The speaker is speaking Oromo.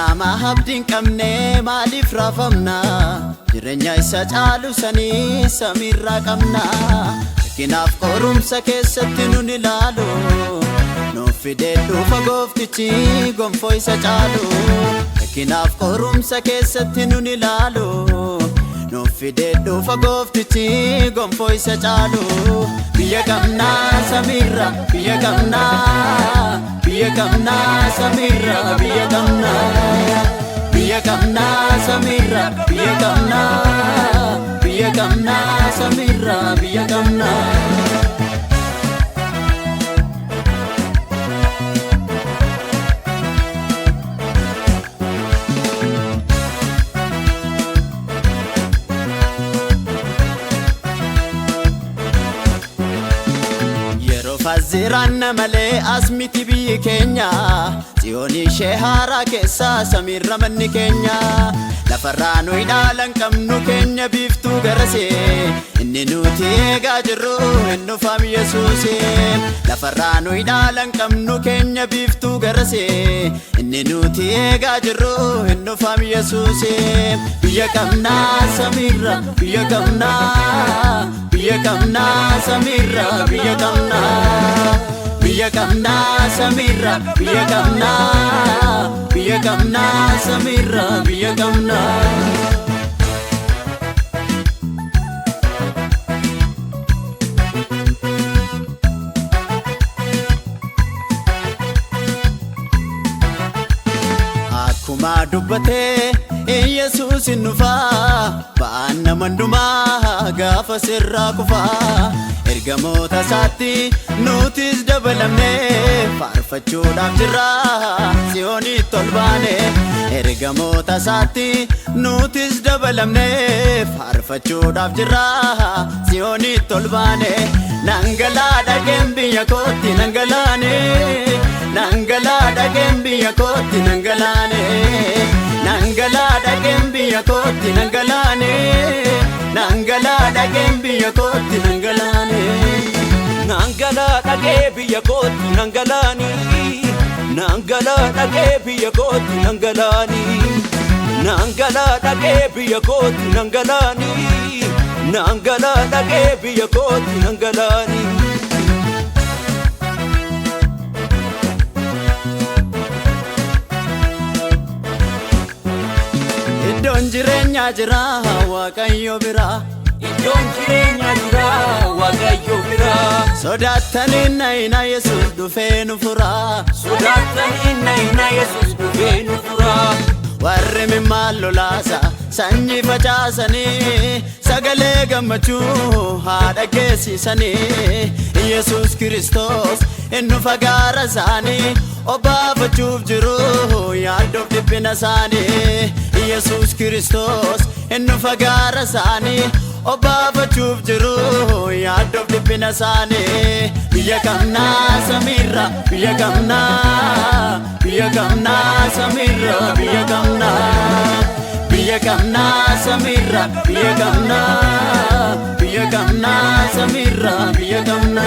nama abdiin qabne maaliif raafamna jireenya isa caalu sanii samiirraa qabna kinaaf qorumsa keessatti nun ilaalu nuuf fidee dhufa gooftichi gonfoo isa caalu kinaaf qorumsa keessatti nun ilaalu nuuf fidee dhufa gooftichi gonfoo isa caalu biyya qabna samiirra biyya qabna samiirra biyya qabna samiirra biyya qabna samiirra biyya qabna Fazirana male asmiti biyyi keenya Tsiyooni ishee haaraa keessa samiirra manni keenya lafarraa nuyi dhaalan qabnu keenya biiftuu garasee inni nuti eegaa jirru hin dhufam Yesuusee lafarraa nuyi dhaalan qabnu keenya biiftuu garasee inni nuti eegaa jirru hin dhufam Yesuusee biyya qabna samiirra biyya qabna samiirra biyya qabna samiirra biyya qabna samiirra biyya qabna akkuma dubbatee Yesuus hin dhufaa ba'aan nama hundumaa gaafa sirraa kufaa ergamoota isaatti nutis dabalamnee faarfachuudhaaf jirra Tsiyoonitti ol baane ergamoota isaatti nutis dabalamnee faarfachuudhaaf jirra Tsiyoonitti ol baane nangalaa dhageen biyya kootti nangalaane nangalaa dhageen biyya kootti nangalaane nangalaa dhageen biyya kootti nangalaane nangalaa dhageen biyya kootti nangalaane nangalaa dhagee biyya kootti nangalaani nangalaa dhagee biyya kootti nangalaani nangalaa dhagee biyya kootti nangalaani nangalaa dhagee biyya kootti nangalaani Iddoon jireenyaa jira Waaqayyo bira Iddoon jireenyaa jira Waaqayyo bira Sodaattanii nayina Yesuus dhufee nu fura Sodaattanii nayina Yesuus dhufee nu fura Warri mimmaan lolaasa sanyii facaasanii sagalee gammachuu haa dhageessisanii Yesuus Kiristoos hin dhufa gaara isaanii obaafachuuf jiru yaaddoof dhiphina isaanii Yesuus Kiristoos hin dhufa gaara isaanii obaafachuuf jiru yaaddoof dhiphina isaanii biyya qabna samiirra biyya qabna samiirra biyya qabna samiirra biyya qabna samiirra biyya qabna